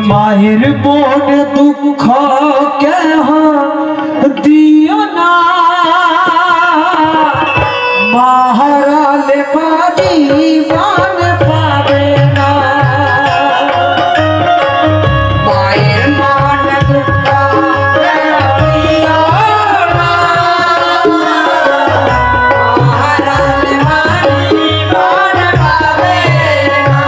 মায়ের বোন দুঃখ কেহ দিও না, মাহারালে মারি মান পাবে না। মায়ের মান দুঃখ কেহ দিও না, মাহারালে মারি মান পাবে না।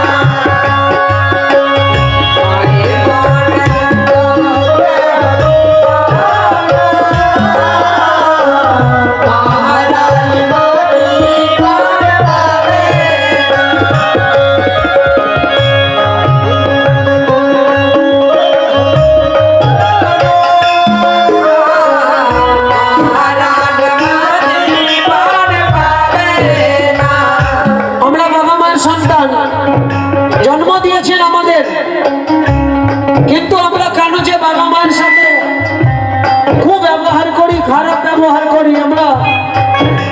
জন্ম দিয়েছেন আমাদের, কিন্তু আমরা কেন যে বাবা মায়ের সাথে খুব ব্যবহার করি, খারাপ ব্যবহার করি আমরা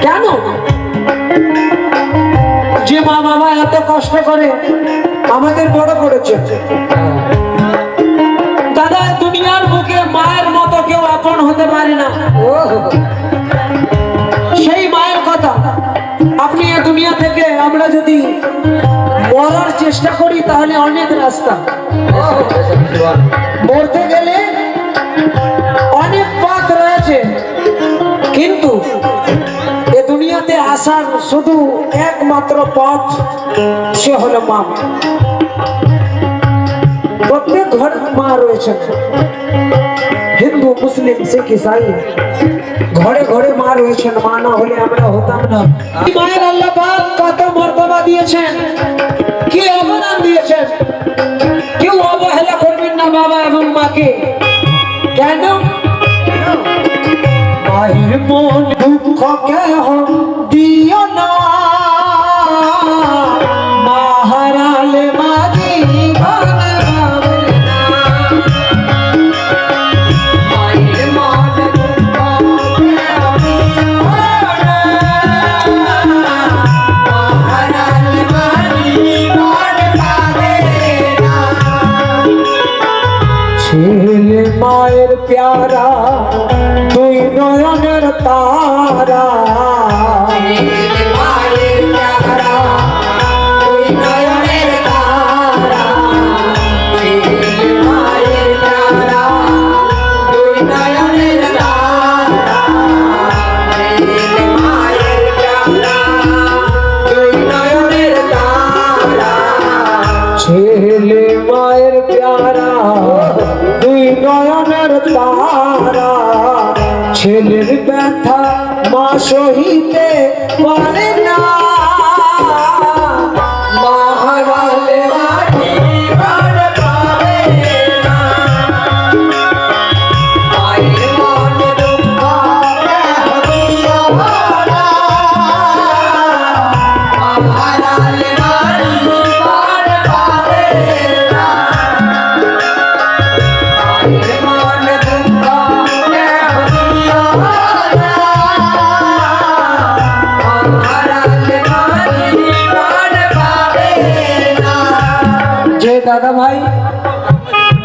কেন? যে মা বাবা এত কষ্ট করে আমাদের বড় করেছে, দাদা দুনিয়ার বুকে মায়ের মতো কেউ আপন হতে পারে না। সেই মায়ের কথা আপনি এই দুনিয়া থেকে আমরা যদি মরার চেষ্টা করি তাহলে অনেক রাস্তা, মরতে গেলে অনেক পথ রয়েছে, কিন্তু এ দুনিয়াতে আসার শুধু একমাত্র পথ, সে হলো মা। প্রত্যেক ঘরে মা রয়েছে, হিন্দু মুসলিম শিখ ইসাই ঘরে ঘরে মা রয়েছেন। মা না হলে আমরা হতাম না। মায়ের আল্লাহ পাক কত মর্যাদা দিয়েছেন, কি অবদান দিয়েছেন। কেউ অবহেলা করবেন না বাবা এবং মাকে। কেন? মায়ের মন দুঃখ কেহ দিও না, মাহারালে মারি মান পাবে না। মায়ের মন দুঃখ কেহ দিও না, মাহারালে মারি মান পাবে না। ছেলে মায়ের প্যারা, দুই নয়নের তারা। ছেলে মায়ের প্যারা, দুই নয়নের তারা। ছেলে মায়ের প্যারা, দুই নয়নের তারা। ছেলে মায়ের প্যারা, দুই নয়নের তারা। ছেলে মায়ের প্যারা, দুই নয়নের তারা। ছেলের ব্যথা মা সহিতে পারে না, মাহারালে মারি মান পাবে না। মায়ের মন দুঃখ কেহ দিও না, মাহারালে মারি মান পাবে না। মায়ের মন দুঃখ কেহ দিও না, মাহারালে মারি মান পাবে না। যে দাদা ভাই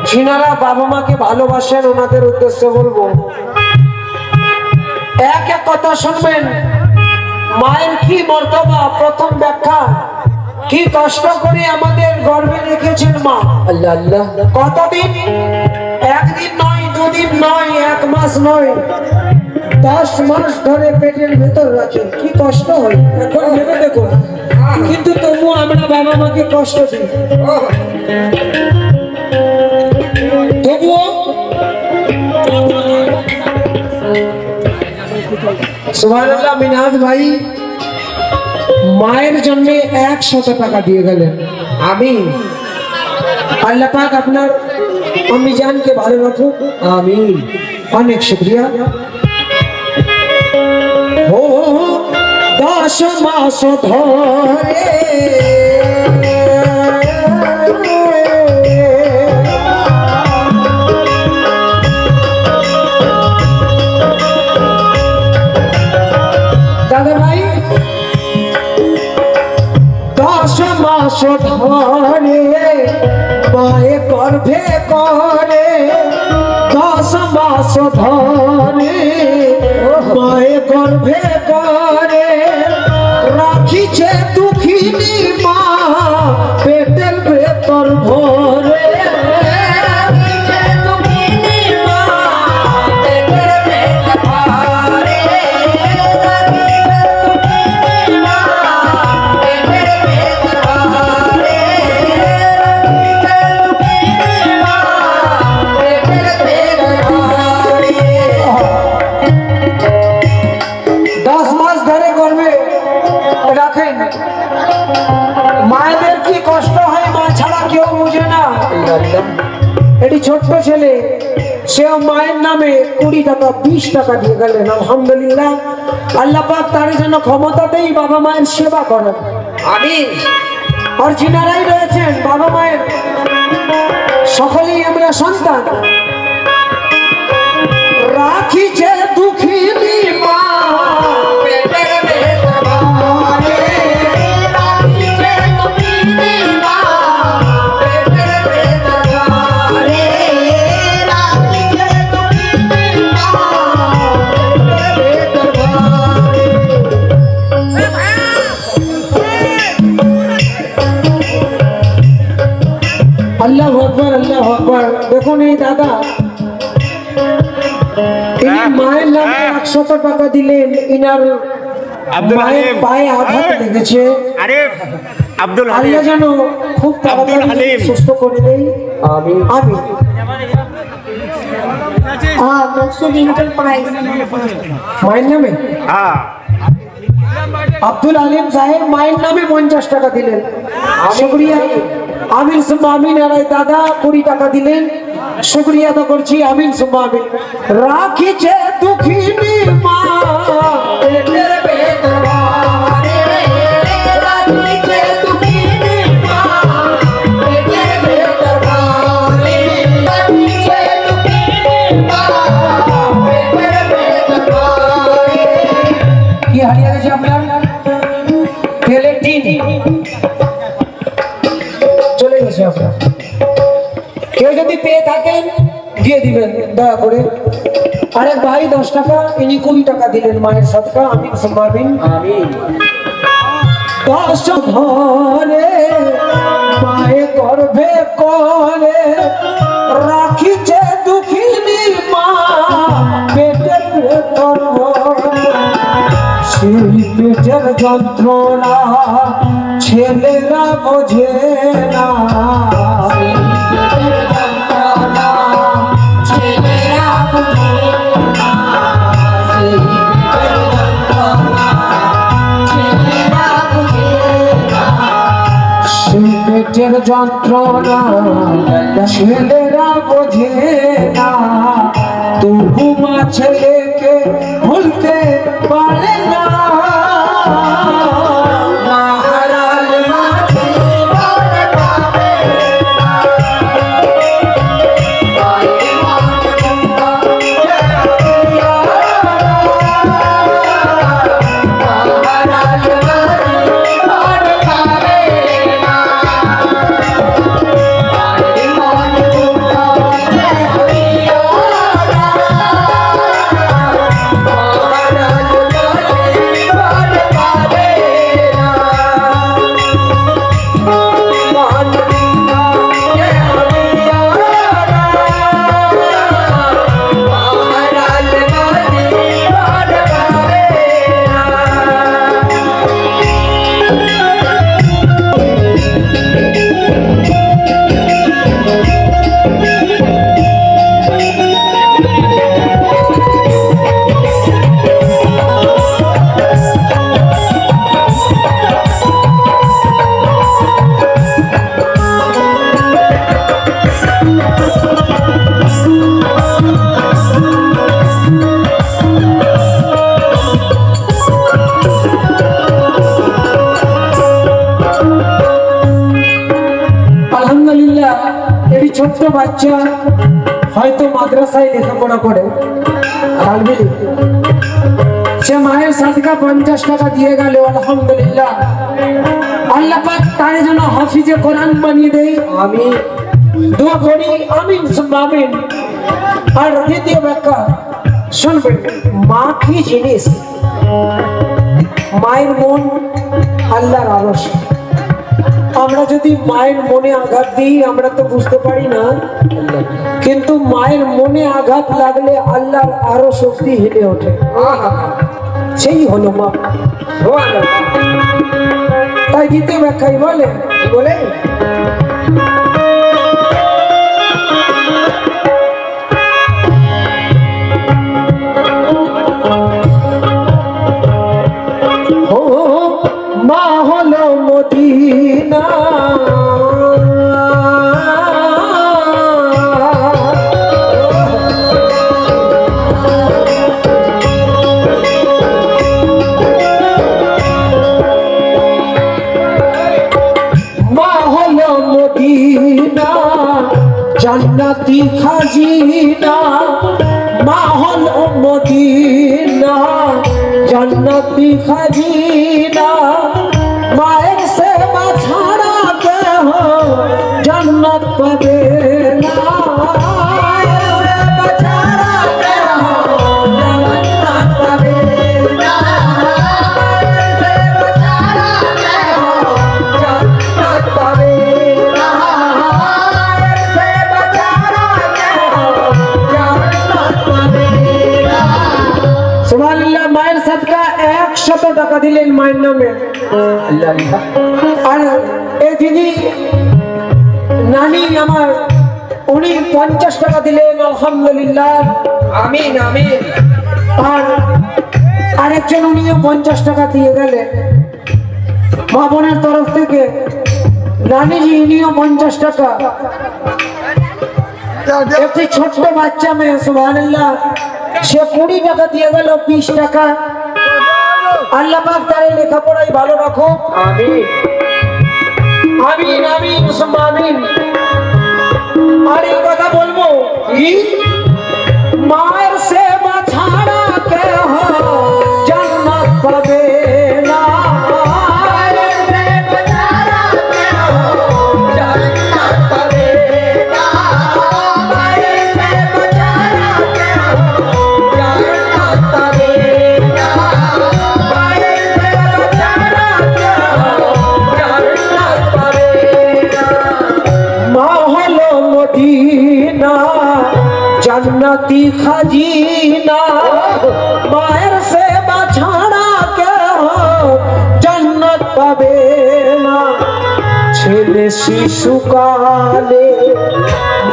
যিনারা বাবা মাকে ভালোবাসেন ওনাদের উদ্দেশ্যে বলবো, এক এক কথা শুনবেন। মায়ের কি মর্যাদা, প্রথম ব্যাখ্যা, কি কষ্ট করে আমাদের গর্ভে রেখেছেন মা। আল্লাহ আল্লাহ, কতদিন? একদিন নয়, দুদিন নয়, এক মাস নয়, 10 মাস ধরে পেটের ভেতর রাখেন। কি কষ্ট হয় এখন ভেবে দেখুন, কিন্তু তবুও আমরা বাবা মাকে কষ্ট দিই। তবুও সুবহানাল্লাহ, মিনাজ ভাই মায়ের জন্য 100 টাকা দিয়ে গেলেন। আমিন। আল্লাহ পাক আপনার আম্মি জানকে ভালো রাখুক। আমিন। অনেক শুকরিয়া। ও 10 মাস ধরে দাদা ভাই 10 মাস ধরে মায়ে গর্ভে করে 10 মাস ধরে মায়ে গর্ভে করে রাখিছে দুঃখিনী মা পেটের ভেতর ভরে মায়েদের কি কষ্ট হয় মা ছাড়া কেউ বুঝে না। এটি ছোট্ট ছেলে, সেও মায়ের নামে 20 টাকা 20 টাকা দিয়ে গেলেন। আলহামদুলিল্লাহ, আল্লাহ পাক তার জন্য ক্ষমতাতেই বাবা মায়ের সেবা করেন। আমিন। আর যিনারাই রয়েছেন বাবা মায়ের সকলেই আমরা সন্তান। রাখিছে দুঃখিনী মা পেটের ভেতর ভরে রাখিছে দুঃখিনী মা পেটের ভেতর ভরে রাখিছে দুঃখিনী মা পেটের ভেতর ভরে। আল্লাহু আকবার, আল্লাহু আকবার। দেখুন এই দাদা মায়ের নামে 100 টাকা দিলেন, ইনার মায়ের পায়ে আঘাত লেগেছে। আল্লাহ যেন খুব তাড়াতাড়ি সুস্থ করে দেয়। আমিন আমিন। মায়ের নামে আব্দুল আলিম সাহেব মায়ের নামে 50 টাকা দিলেন। শুকরিয়া। আমিন সুম্মা আমিন। আর দাদা 20 টাকা দিলেন, শুকরিয়া তো করছি। আমিন সুম্মা আমিন। রাখিছে দুঃখিনী মা পেটের ভেতর ভরে রাখিছে দুঃখিনী মা পেটের ভেতর ভরে রাখিছে দুঃখিনী মা পেটের ভেতর ভরে। কি হারিয়ে গেছে আপনার? তেলের টিন চলে গেছে আপনার। কেউ যদি পেয়ে থাকেন দিয়ে দিবেন দয়া করে। আরেক ভাই 10 টাকা, ইনি 20 টাকা দিলেন মায়ের সদকা। আমিন সুম্মা আমিন। আমিন। 10 ধরে মায়ে গর্ভে করে রাখিছে দুঃখিনী মা পেটের ভেতর ভরে সেই পেটের যন্ত্রণা ছেলেরা বোঝে না। পেটের যন্ত্রণা ছেলেরা বোঝে না, তবু মা ছেলেকে ভুলতে পারে না। ছোট্ট বাচ্চা হয়তো মাদ্রাসায় লেখাপড়া করে, সে মায়ের সাদকা 50 টাকা দিয়ে গেল। আলহামদুলিল্লাহ, আল্লাহ পাক তার জন্য হাফিজে কোরআন বানিয়ে দেয়। আমি দোয়া করি আমিন সুম্মা আমিন। আর দ্বিতীয় ব্যাখ্যা শুনবেন, মা কি জিনিস? মায়ের মন আল্লাহর আরশ। আমরা যদি মায়ের মনে আঘাত দিই আমরা তো বুঝতে পারি না, কিন্তু মায়ের মনে আঘাত লাগলে আল্লাহর আরো শক্তি হেলে ওঠে। সেই হলো মা। তাই দ্বিতীয় ব্যাখ্যাই বলে ও মা হলো মদিনা, জান্নাতি খাজিনা। মা হলো মদিনা জান্নাতি খাজিনা। মায়ের সেবা ছাড়া কেহ জান্নাত পাবে না। মায়ের সাদকা 100 টাকা দিলেন মায়ের নামে। আর এই দিদি নানি আমার, উনি 50 টাকা দিলেন, আলহামদুলিল্লাহ আমিন আমিন। আর আরেকজন উনিও 50 টাকা দিয়ে গেলেন মা বোনের তরফ থেকে। নানিজি উনিও 50 টাকা। একটি ছোট্ট বাচ্চা মেয়ে সুবহানাল্লাহ, সে 20 টাকা দিয়ে গেল, 20 টাকা। আল্লাহ পাক তার লেখাপড়াই ভালো রাখো, আমিন আমিন আমিন সুম্মা আমিন। আর এই কথা বলবো কি, মায়ের সেবা ছাড়া কেহ জান্নাত পাবে না। জান্নাতি খাজিনা। মায়ের সেবা ছাড়া কেহ জান্নাত পাবে না। ছেলে শিশুকালে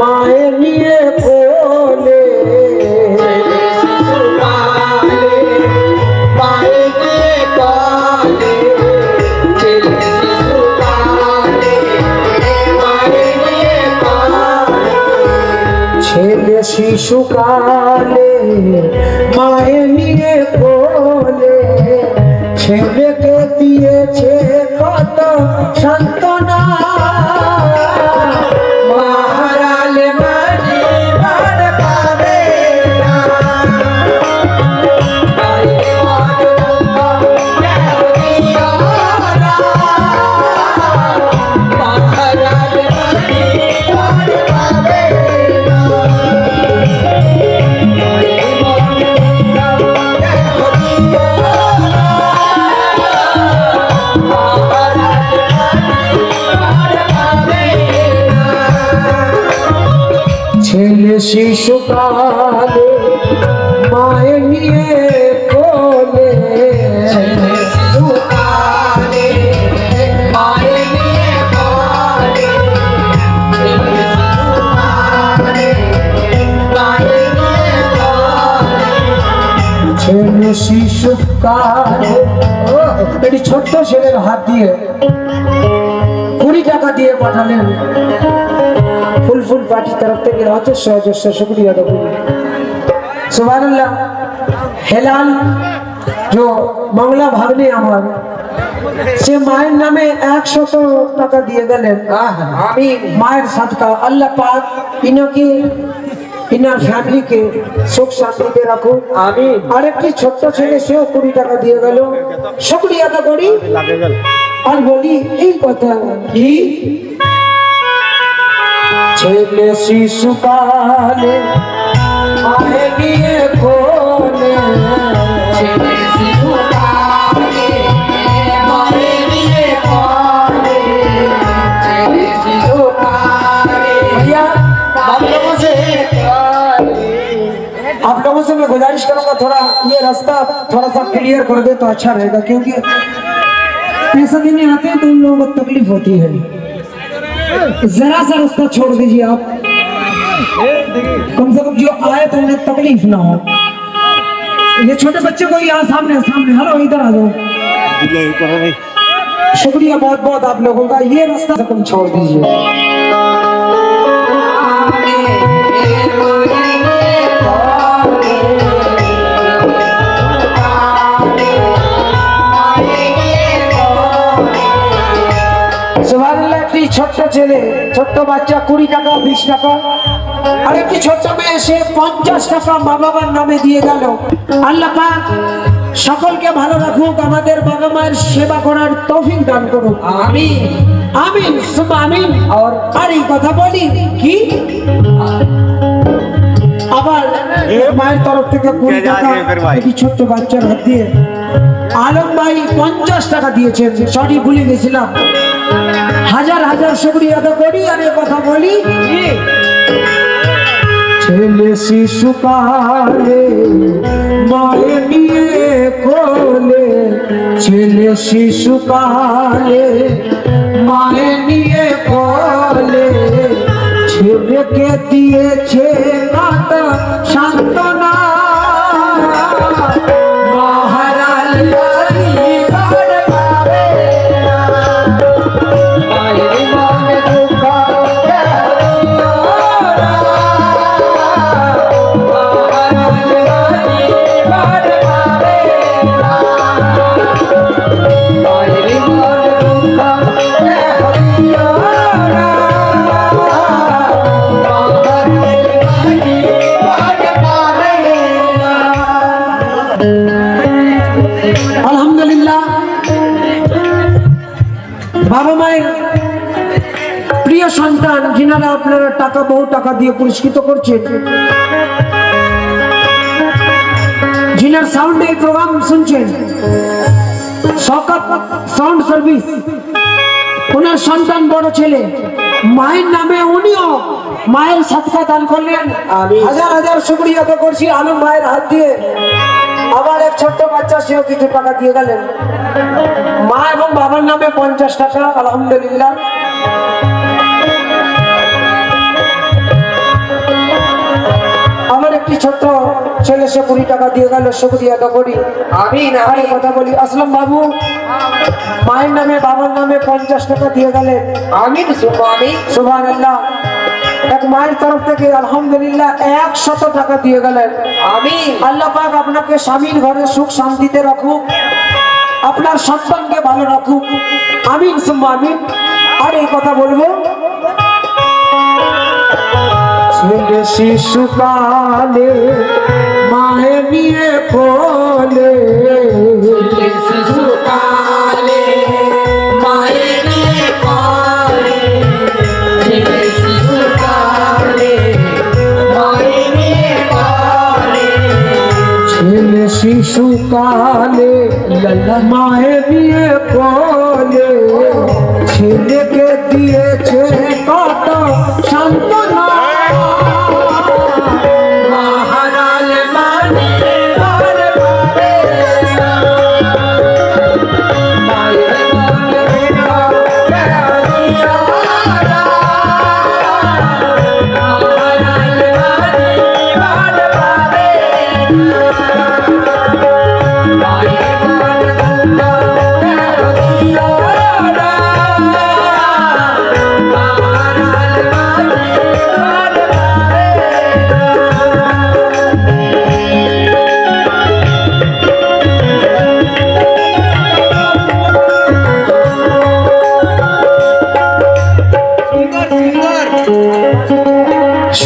মায়ের নিয়ে কোলে, ছেলে শিশুকালে মায়ের নিয়ে কোলে, ছেলেকে দিয়েছে কত সান্ত্বনা। মারালে মাঝে বার পাবে না। ছেলে শিশুকালে মায়ের নিয়ে কোলে, ছেলে শিশুকালে মায়ের নিয়ে কোলে, ছেলে শিশুকালে মায়ের নিয়ে কোলে, ছেলে শিশুকালে। এটি ছোট্ট ছেলের হাত দিয়ে 20 টাকা দিয়ে পাঠালেন ফুল পার্টির तरफ থেকে। অজস্র অজস্র শুকরিয়া দেবো, সুবহানাল্লাহ। হেলাল जो বাংলা ভাগ্নে আমার, সে মায়ের নামে 100 টাকা দিয়ে গেলেন। আমি মায়ের সাদকা আল্লাহ পাক ইনাকে ইনার ফ্যামিলিকে সুখ শান্তিতে রাখুন, আমিন। আরেকটি ছোট্ট ছেলে, সেও 20 টাকা দিয়ে গেল, শুকরিয়া আদা করি। আর বলি এই কথা কি, ছেলে শিশুকালে মায়ে নিয়ে কোলে ছেলে শিশুকালে মায়ে নিয়ে কোলে ছেলে शिशुकाले भैया आप लोगों से मैं गुजारिश करूंगा थोड़ा ये रास्ता थोड़ा सा क्लियर कर दे तो अच्छा रहेगा, क्योंकि पैसा देने आते हैं तो उन लोगों को तकलीफ होती है। जरा सा रास्ता छोड़ दीजिए आप, कम से कम जो आए तो उन्हें तकलीफ ना हो। ये छोटे बच्चे को यहाँ सामने सामने हेलो इधर आ जाओ। शुक्रिया बहुत बहुत आप लोगों का, ये रास्ता कम छोड़ दीजिए। ছোট্ট ছেলে ছোট্ট বাচ্চা 20 টাকা 20 টাকা আর একটি ছোট্ট মেয়ে সে 50 টাকা মা বাবার নামে দিয়ে গেল। আল্লাহ পাক সকলকে ভালো রাখুক, আমাদের বাবা মায়ের সেবা করার তৌফিক দান করুক। আমিন আমিন সুবহান আমিন। আর এই কথা বলি কি আবার মায়ের তরফ থেকে 20 টাকা একটি ছোট্ট বাচ্চার হাত দিয়ে আলম ভাই 50 টাকা দিয়েছেন, সরি ভুলে গেছিলাম। হাজার হাজার শুকরিয়া আদা করি। আর এই কথা বলি ছেলে শিশুকালে মায়ে নিয়ে কোলে ছেলে শিশুকালে মায়ে নিয়ে কোলে ছেলেকে দিয়েছে মাতা সান্ত্বনা বাবা মায়ের প্রিয় সন্তান যিনারা আপনারা টাকা বহু টাকা দিয়ে পুরস্কৃত করছেন, যিনার সাউন্ডে এই প্রোগ্রাম শুনছেন, শওকত সাউন্ড সার্ভিস, ওনার সন্তান বড় ছেলে মায়ের নামে উনিও মায়ের সদকা দান করলেন। হাজার হাজার শুকরিয়া আদা করছি আলম ভাইয়ের হাত দিয়ে। আবার এক ছোট্ট বাচ্চা সেও কিছু টাকা দিয়ে গেলেন, মা এবং বাবার নামে 50 টাকা আলহামদুলিল্লাহ। আমার একটি ছোট্ট ছেলে সে 20 টাকা দিয়ে গেল, শুকরিয়া আদা করি। আমিন। আর কথা বলি আসলাম বাবু মায়ের নামে বাবার নামে 50 টাকা দিয়ে গেলেন। আমিন সুবহানাল্লাহ। এক মায়ের তরফ থেকে আলহামদুলিল্লাহ 100 টাকা দিয়ে গেলেন। আমিন। আল্লাহ পাক আপনাকে স্বামীর ঘরে সুখ শান্তিতে রাখুক, আপনার সন্তানকে ভালো রাখুক। আমিন সুম্মা আমিন। আর এই কথা বলবো ছেলে শিশুকালে মায়ে নিয়ে কোলে ছেলে শিশুকালে মায়ে নিয়ে কোলে ছেলে শিশুকালে মায়ে নিয়ে কোলে ছেলে শিশুকালে মায়ে নিয়ে কোলে ছেলেকে দিয়েছে কত সান্ত্বনা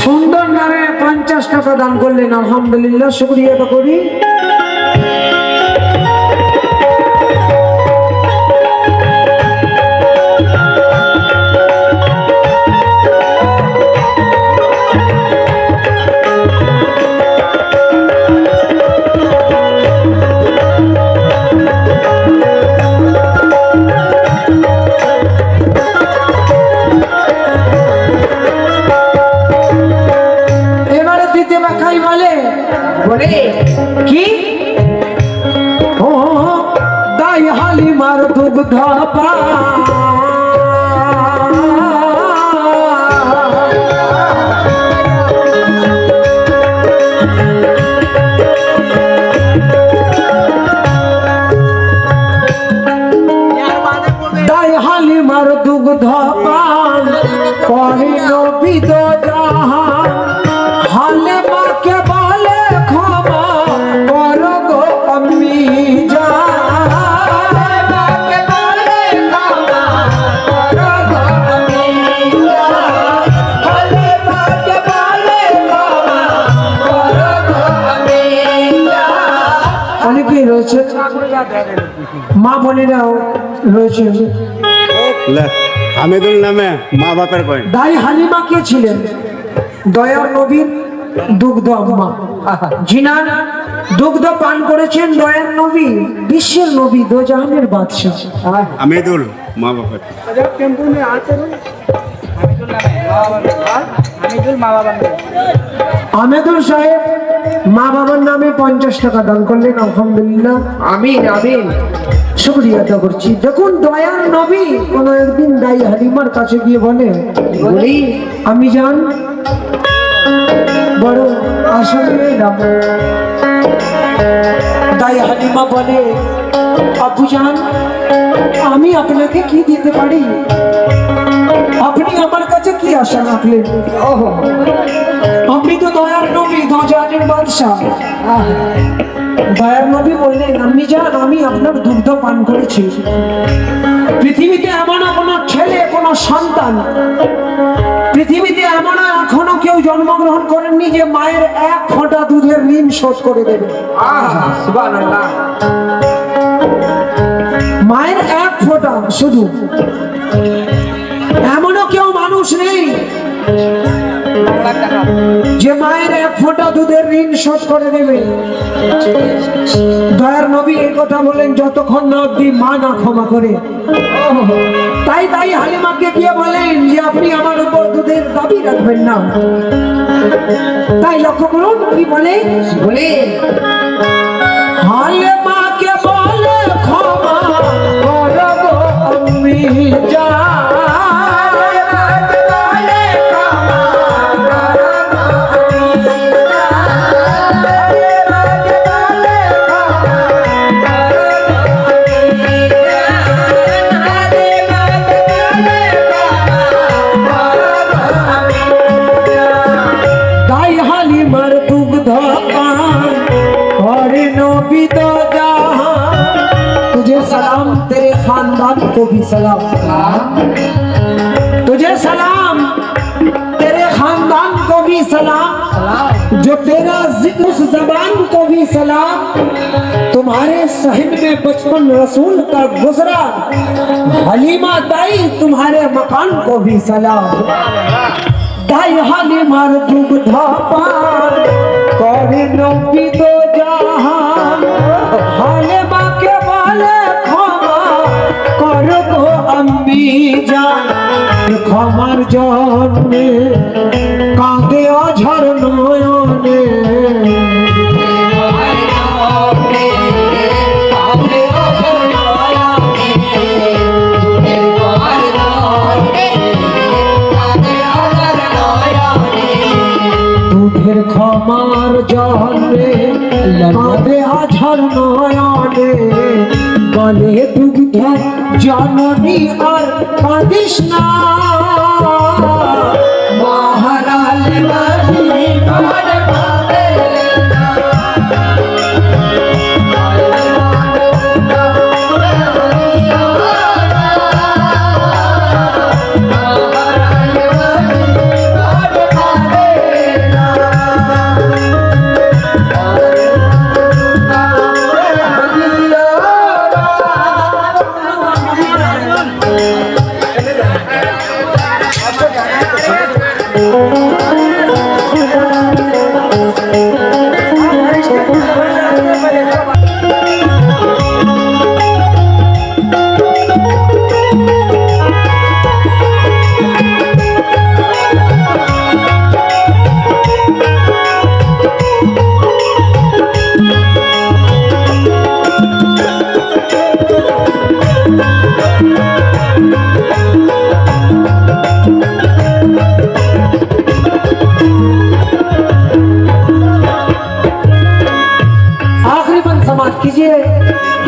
সুন্দর নামে 50 টাকা দান করলেন, আলহামদুলিল্লাহ শুকরিয়া আদা করি। বলে কি ও দাই হালিমার দুগ্ধ পান হালিমার দুগ্ধ পান কহিল বিদ জাহান হালিমাকে বলে ক্ষমা কর গো আমি জানকে বলে ক্ষমা কর গো আমি হালিমাকে বলে ক্ষমা কর গো আমি অনেকেই রয়েছে মা বোনেরাও রয়েছে হামিদুল নামে মা বাপের কয় দাই হালিমা কে ছিলেন দয়ার নবীর দুগ্ধ আম্মা জিনার দুগ্ধ পান করেছেন দয়ার নবী বিশ্বের নবী দোজাহানের বাদশাহ হামিদুল মা বাপের আমেদুল সাহেব মা বাবার নামে 50 টাকা দান করলেন আলহামদুলিল্লাহ আমিন আমিন শুকরিয়া আদা করছি। দেখুন দয়ার নবী কোন একদিন দাই হালিমার কাছে গিয়ে বলে বলি আমি জান বড় আসলে নাম দাই হালিমা বলে আপু জান আমি আপনাকে কি দিতে পারি আপনি আমার কাছে কি আশা রাখলেন ওহো আপনি তো দয়ার নবী দোজাহানের বাদশাহ দয়ার নবী বললেন আমি জান আমি আপনার দুগ্ধ পান করেছি পৃথিবীতে এমন কোনো ছেলে কোনো সন্তান পৃথিবীতে এমন এখনো কেউ জন্মগ্রহণ করেননি যে মায়ের এক ফোঁটা দুধের ঋণ শোধ করে দেবে সুবহানাল্লাহ মায়ের এক ফোঁটা শুধু এমনও কেউ মানুষ নেই যে মায়ের এক ফোঁটা দুধের ঋণ শোধ করে দেবে দয়ার নবী এই কথা বলেন যতক্ষণ না অব্দি মা না ক্ষমা করে তাই তাই হালিমাকে গিয়ে বলেন যে আপনি আমার উপর দুধের দাবি রাখবেন না তাই লক্ষ্য করুন কি বলে বলে হালিমাকে বলে ক্ষমা করো গো আমি জান तुझे सलाम तेरे खानदान को भी सलाम तुझे सलाम तेरे खानदान को भी सलाम जो तेरा जिक्र उस जबान को भी सलाम तुम्हारे सहन में 55 रसूल का गुजरा हलीमा दाई तुम्हारे मकान को भी सलाम दाई हालिमार दुग्ध पान करे नबी दो जहान हालिमा के बोले क्षमा कर गो अम्मी जान क्षमार जन्मे कांदे अझर नयने ক্ষমার জন্মে কাঁদে আঝার নয়নে বলে দুগ্ধ জননী আর কাঁদিস না মহারাল বাড়ি ঘর পাবে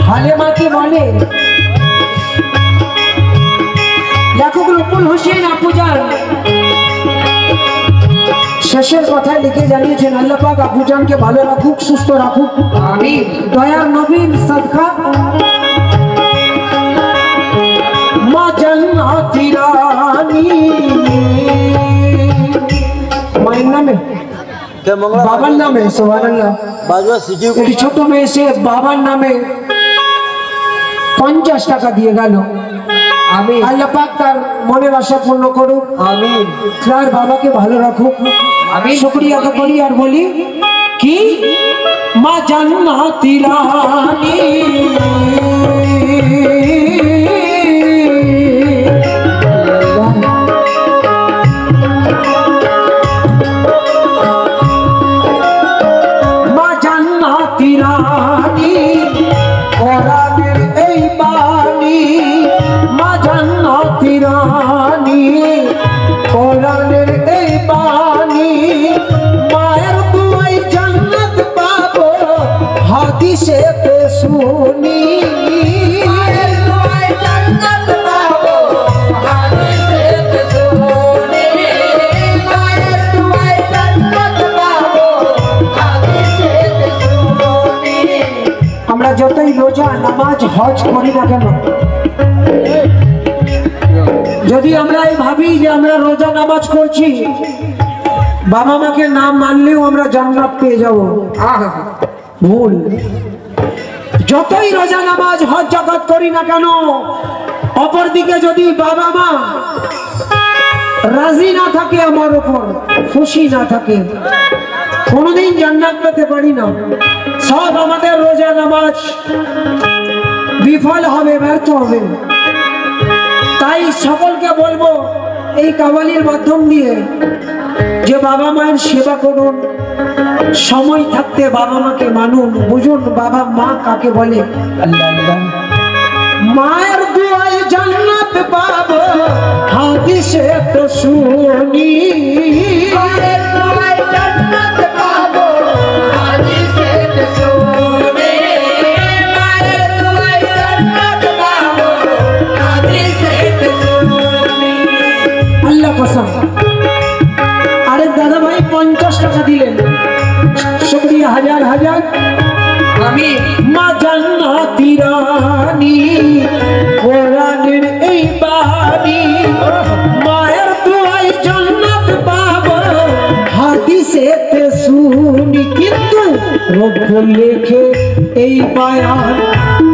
হালেমাকে বলে। লেখক রুপুল হোসেন আপুজান শেষের কথায় লিখে জানিয়েছেন, আল্লাহ পাক আপুজানকে ভালো রাখুক, সুস্থ রাখুক, আমিন। দয়ার নবীর সাদকা মা জান্নাতি রানী। মায়ের নামে বাবার নামে সুবহানাল্লাহ, একটি ছোট মেয়ে সে বাবার নামে 50 টাকা দিয়ে গেল। আমি আল্লাহ পাক তার মনের আশা পূর্ণ করুক, আমিন। তার বাবাকে ভালো রাখুক, আমি শুকরিয়া করি আর বলি কি মা জান্নাতি রানী। মা জান্নাতি রানী কোরআনের এই বাণী, মা জান্নাতি রানী কোরআনের এই বাণী, মায়ের দুয়াই জান্নাত পাবো হাদিসে তে শুনি। মায়ের দুয়াই জান্নাত পাবো হাদিসে তে শুনি, মায়ের দুয়াই জান্নাত পাবো হাদিসে তে শুনি। আমরা যতই রোজা নামাজ হজ করি না কেন, যদি আমরা এই ভাবি যে আমরা রোজা নামাজ করছি, বাবা মাকে নাম মানলেও আমরা জান্নাত পেয়ে যাব, ভুল। যতই রোজা নামাজ হজ জাকাত করি না কেন, অপরদিকে যদি বাবা মা রাজি না থাকে, আমার উপর খুশি না থাকে, কোনোদিন জান্নাত পেতে পারি না। সব আমাদের রোজা নামাজ বিফল হবে, ব্যর্থ হবে। তাই সকলকে বলবো এই কাওয়ালির মাধ্যম দিয়ে যে বাবা মায়ের সেবা করুন, সময় থাকতে বাবা মাকে মানুন, বুঝুন বাবা মা কাকে বলে। আল্লাহ মায়ের দুয়ায় জান্নাত পাবো হাদিসে তো শুনি, মায়ের দুয়ায় জান্নাত পাবো হাদিসে তো শুনি, মায়ের দুয়ায় জান্নাত পাবো হাদিসে তো শুনি। আল্লাহ কসম। আরেক দাদা ভাই 50 টাকা দিলেন, শুকরিয়া হাজার হাজার। আমি মা জান্নাতি রানী কোরআনের এই বাণী, মায়ের দুয়ায় জান্নাত পাবো হাদিসে তে শুনি। কিন্তু রব্বুল লেখে এই বায়ান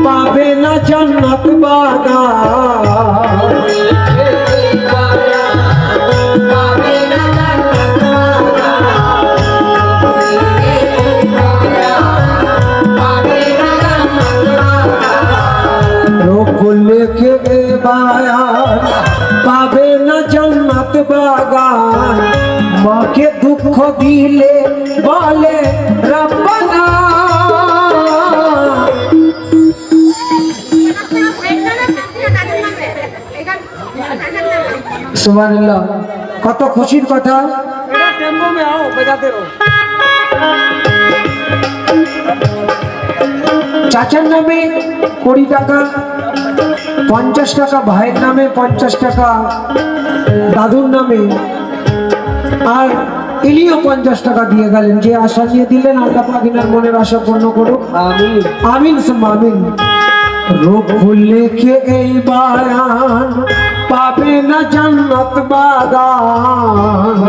পাবে না জান্নাত বাগান, লেখে বায়ান পাবে না জান্নাত বাগান। মাকে দুঃখ দিলে বলে রব্বানা, সুবহানাল্লাহ। কত খুশির কথা। চাচার নামে 20 টাকা, 50 টাকা ভাইয়ের নামে, 50 টাকা দাদুর নামে, আর ইনিও 50 টাকা দিয়ে গেলেন। যে আশা নিয়ে দিলেন আল্লাহ পাক ইনার মনের আশা পূর্ণ করুক, আমিন আমিন সুম্মা আমিন। রব্বুল লেখে এই বায়ান পাবে না জান্নাত বাগান,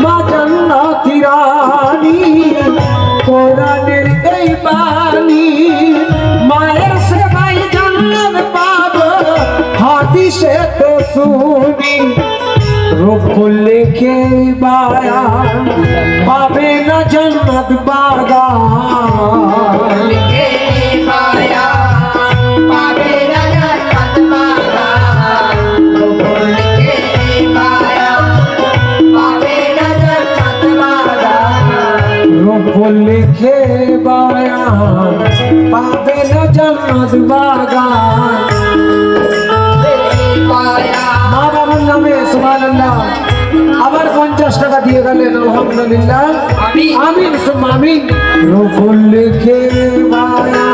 মা জান্নাতি রানী কোরআনের এই বাণী, মায়ের সেবায় জান্নাত পাবো হাদিসে তো শুনি। রব্বুল লেখে বায়ান পাবে না জান্নাত বাগান, রব্বুল লেখে বায়ান পাবে না জান্নাত বাগান। মা বাবার নামে সুবহানাল্লাহ আবার 50 টাকা দিয়ে গেলেন আলহামদুলিল্লাহ আমিন আমিন সুম্মা আমিন রূপল লিখে মায়া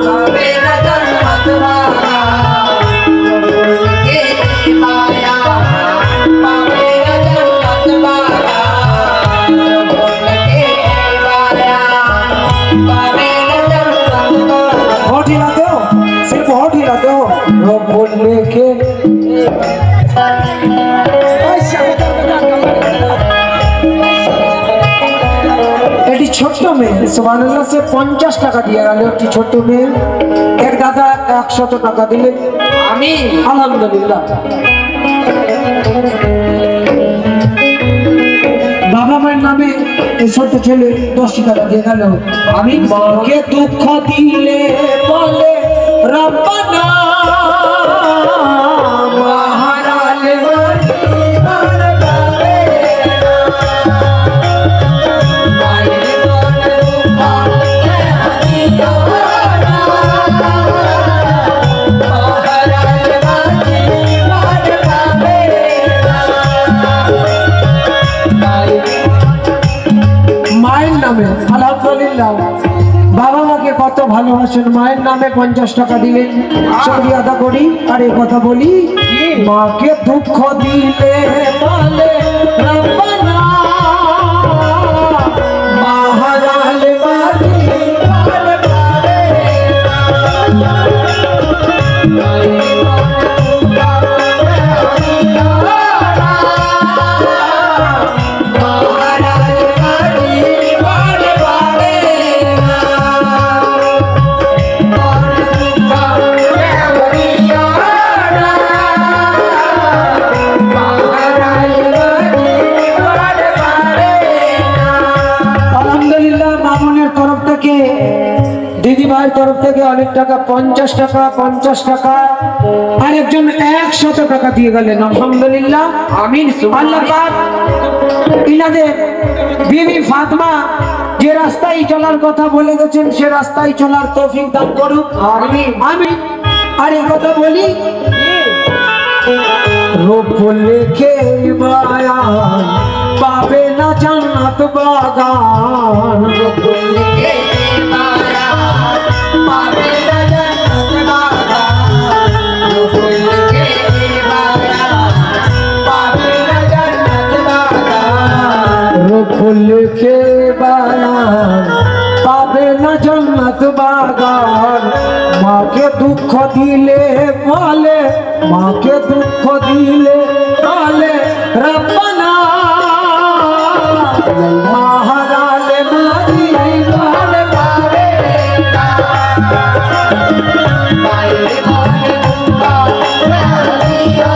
পাবে না জান্নাত ওয়ালা লিখে মায়া পাবে না জান্নাত ওয়ালা রূপল লিখে মায়া পাবে না জান্নাত ওয়ালা होठ हिलाते हो सिर्फ होठ हिलाते हो रूपल लिखे এটি ছোট্ট মেয়ে সুবহানাল্লাহ সে 50 টাকা দিয়ে গেল একটি ছোট্ট মেয়ে এক দাদা 100 টাকা দিলেন আমিন আলহামদুলিল্লাহ বাবা মায়ের নামে এই ছোট্ট ছেলে 10 টাকা দিয়ে গেল আমি মাকে দুঃখ দিলে বলে রব্বানা মহারালে মায়ের নামে আলহামদুলিল্লাহ বাবা মাকে কত ভালোবাসেন মায়ের নামে 50 টাকা দিলেন শুকরিয়া আদা করি আর এই কথা বলি মাকে দুঃখ দিলে বলে রব্বানা মহারালে বাড়ি পারে দিদি ভাইয়ের তরফ থেকে অনেক টাকা 50 টাকা আর একজন 100 টাকা দিয়ে গেলেন আলহামদুলিল্লাহ আমিন আল্লাহ পাক ইনাদের বিবি ফাতেমা যে রাস্তায় চলার কথা বলে গেছেন সে রাস্তায় চলার তৌফিক দান করুক আমিন আমিন আর এই কথা বলি রূপ লিখে মায়া পাবে না জান্নাত বাগান রূপ লিখে মায়া পাবে না জান্নাত বাগান রূপ লিখে মায়া পাবে না জান্নাত বাগান রূপ লিখে মায়া পাবে না জান্নাত বাগান মাকে দুঃখ দিলে বলে মাকে দুঃখ দিলে বলে রব্বানা মহারালে মারি বলে পারে মায়ের বলে দুঃখা রালিয়া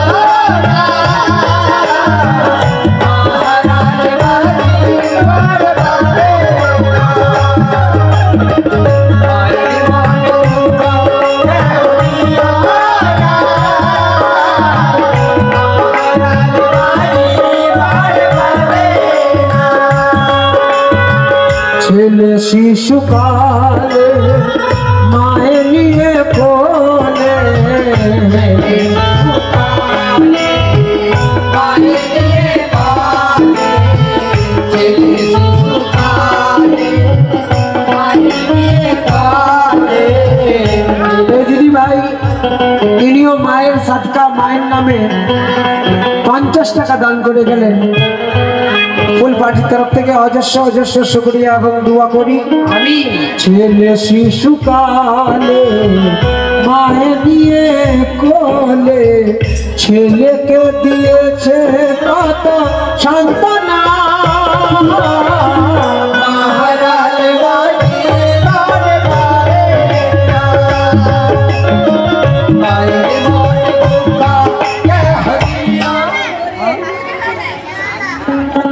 মহারালে মারি বলে পারে ছেলে শিশুকালে মায়ের নিয়ে কোলে দিদি ভাই ইনিও মায়ের সাদকা মায়ের নামে 50 টাকা দান করে গেলেন ফুল পার্টির তরফ থেকে অজস্র শুকরিয়া এবং দোয়া করি আমি ছেলে শিশুকালে মায়ের নিয়ে কোলে ছেলেকে দিয়েছে কত সান্ত্বনা মহারালে বাড়ি বারে বারে মায়ের মনে দুঃখা কে হরিয়া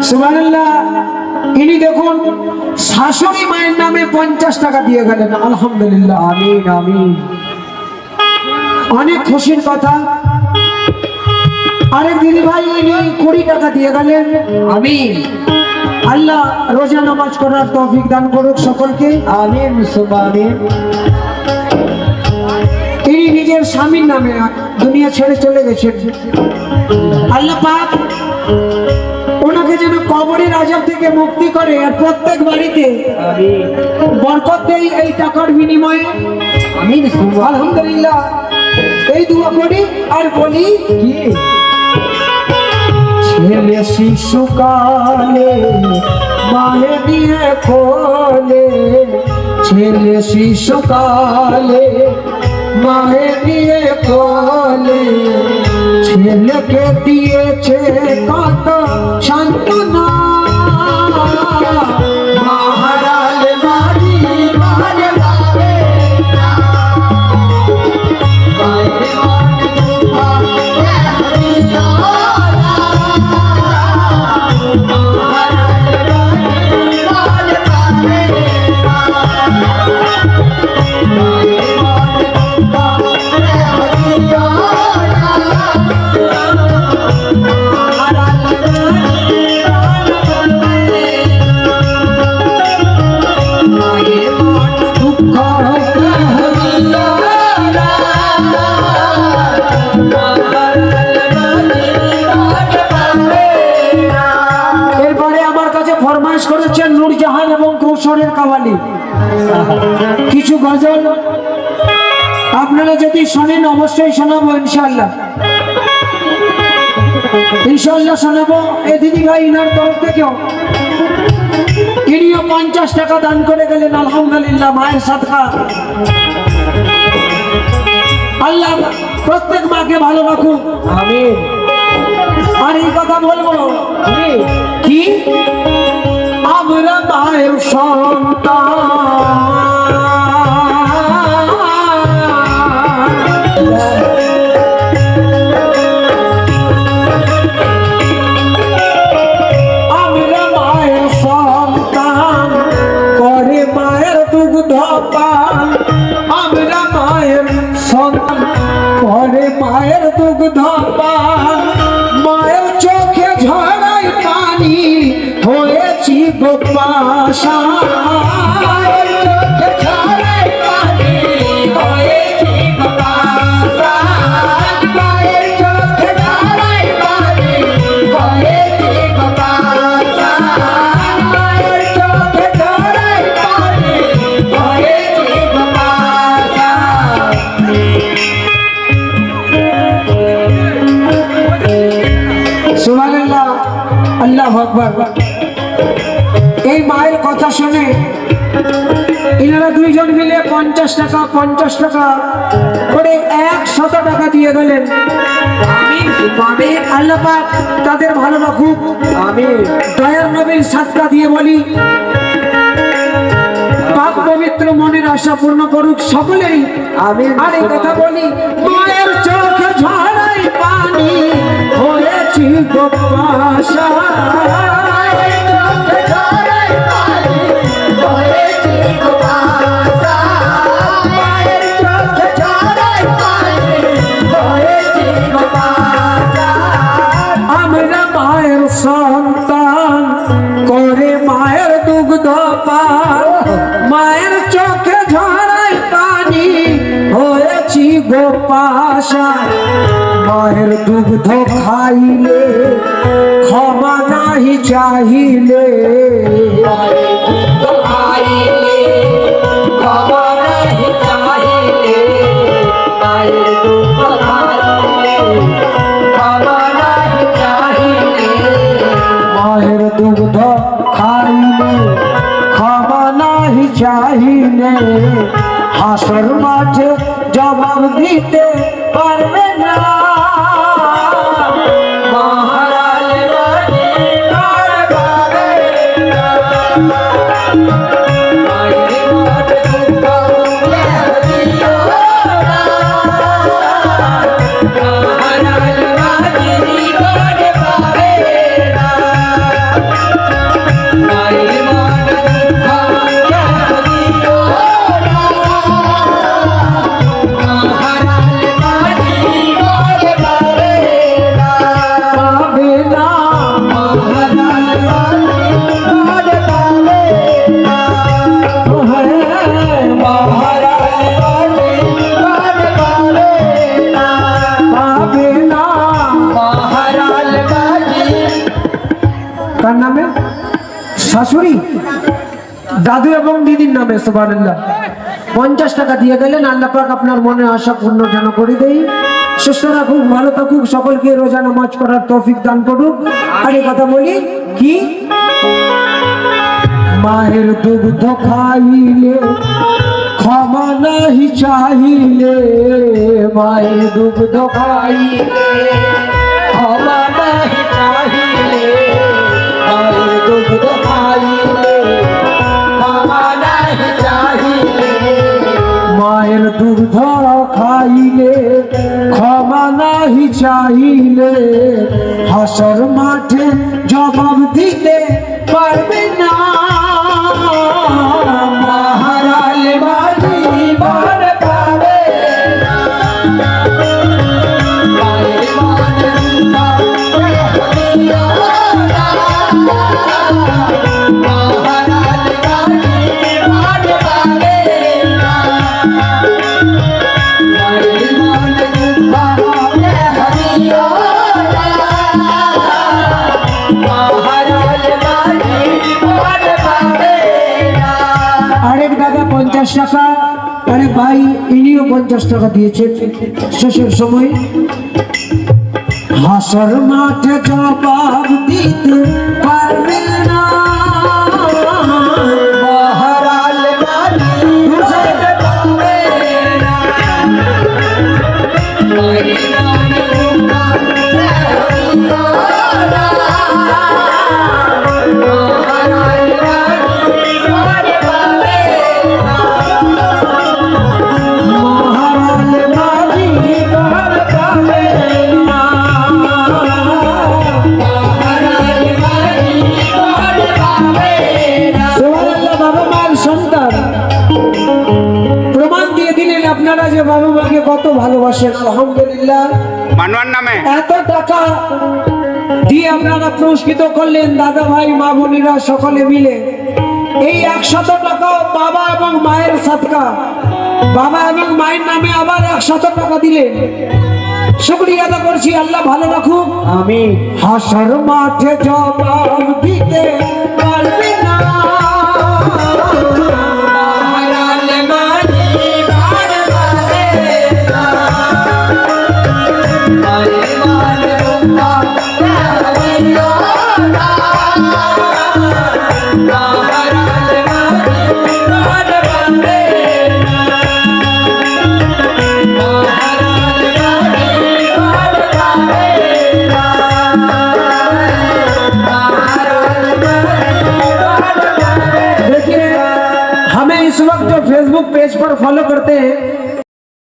সুবহানাল্লাহ ইনি দেখুন শাশুড়ি মায়ের নামে 50 টাকা দিয়ে গেলেন আলহামদুলিল্লাহ আমিন আমিন অনেক খুশির কথা আরেক দিদি ভাই ইনি 20 টাকা দিয়ে গেলেন আমিন আল্লাহ রোজা নামাজ করার তৌফিক দান করুক সকলকে আমিন সুবহান আমিন তিনি নিজের স্বামীর নামে দুনিয়া ছেড়ে চলে গেছেন। আল্লাহ পাক ওনাকে যেন কবরের আযাব থেকে মুক্তি করে, আর প্রত্যেক বাড়িতে বরকত দেই এই টাকার বিনিময়ে। আমিন আলহামদুলিল্লাহ। এই দোয়া করি আর বলি কি, ছেলে শিশুকালে মায়ে দিয়ে কোলে, ছেলে শিশুকালে মায়ে দিয়ে কোলে, ছেলেকে দিয়েছে কত সান্ত্বনা, মহারাল বাড়ি বারে বারে না, মায়ের মনে দুঃখ দেখিও না, মহারাল বাড়ি বারে বারে না, মায়ের মনে দুঃখ দেখিও করেছেন নূরজাহান এবং কৌশলের কাওয়ালি কিছু গজল। আপনারা যদি শোনেন অবশ্যই শোনাবো ইনশাআল্লাহ, ইনশাআল্লাহ শোনাবো। এই দিদি ভাই ইনার তরফ থেকেও ইনিও 50 টাকা দান করে গেলেন, আলহামদুলিল্লাহ, মায়ের সাদকা। আল্লাহ প্রত্যেক মাকে ভালো রাখুক, আমিন। আর এই কথা বলবো কি, আমরা মায়ের সন্তান, আমরা মায়ের সন্তান, করে মায়ের দুগ্ধ পান, আমরা মায়ের সন্তান, করে মায়ের দুগ্ধ পান, মায়ের চোখে ঝরাই পানি হয়েছি গোপাশা, মায়ের চোখে ঝরাই পানি হয়েছি গোপাশা, মায়ের চোখে ঝরাই পানি হয়েছি গোপাশা, মায়ের চোখে ঝরাই পানি হয়েছি গোপাশা। সুবহানাল্লাহ, আল্লাহু আকবার। এই মায়ের কথা শুনে এনারা দুইজন মিলে 50 টাকা 50 টাকা করে 100 টাকা দিয়ে গেলেন। আমিন আমিন। আল্লাহ পাক তাদের ভালো রাখুক, আমিন। দয়ার নবীর সাদকা দিয়ে বলি, পাক পবিত্র মনের আশা পূর্ণ করুক সকলেই, আমিন। আর এই কথা বলি, মায়ের চোখে ঝরাই পানি হয়েছি গোপাশা, মায়ের চোখে ঝরাই পানি হয়েছি গোপাশা, মায়ের চোখে ঝরাই পানি হয়েছি গোপাশা, আমরা মায়ের সন্তান, করে মায়ের দুগ্ধ পান, মায়ের চোখে ঝরাই পানি হয়েছি গোপাশা, মায়ের দুগ্ধ খাইলে ক্ষমা নাহি চাহিলে, মায়ের দুগ্ধ খাইলে ক্ষমা নাহি চাহিলে, মায়ের দুগ্ধ খাইলে ক্ষমা নাহি চাহিলে, মায়ের দুগ্ধ খাইলে ক্ষমা নাহি চাহিলে, হাসর মাঠে জবাব দিতে পারবে না, মহারাল বাড়ি বারে বারে না, মায়ের মনে দুঃখ দেখিও না, মহারাল বাড়ি বারে বারে না, মায়ের মনে দুঃখ দেখিও না, মহারাল বাড়ি বারে দাদু এবং দিদির নামে সুবহানাল্লাহ 50 টাকা দিয়ে গেলেন। আল্লাহ পাক আপনার মনে আশা পূর্ণ যেন করে দেই। সুস্থ রাখুক, ভালো থাকুক, সকলকে রোজা নামাজ করার তৌফিক দান করুক। আর এই কথা বলি কি, মায়ের দুগ্ধ খাইলে ক্ষমা নাহি চাহিলে, মায়ের দুগ্ধ খাইলে ক্ষমা নাহি চাহিলে, মায়ের দুগ্ধ খাইলে ক্ষমা নাহি চাহিলে, মায়ের দুগ্ধ খাইলে ক্ষমা নাহি চাহিলে, হাসর মাঠে জবাব দিতে পারবে না। মহারাল বাড়ি বার পাবে না, মায়ের মানে দিও না। মহারাল বাড়ি বার পাবে না, মায়ের মানে দিও না। আরেক দাদা 50 টাকা, আরেক ভাই ইনিও 50 টাকা দিয়েছেন শেষের সময়। হাসর মাঠে জবাব দিতে পারবে না, মহারাল বাড়ি পাবে না, আপনারা যে বাবা মাকে কত ভালোবাসেন। আলহামদুলিল্লাহ, মানওয়ার নামে এত টাকা দিয়ে আপনারা পুরস্কৃত করলেন দাদা ভাই মা বোনেরা সকলে মিলে। এই 100 টাকা বাবা এবং মায়ের সাদকা, বাবা এবং মায়ের নামে আবার 100 টাকা দিলেন। শুকরিয়া আদা করছি, আল্লাহ ভালো রাখুক। আমিন। হাসর মাঠে জবাব দিতে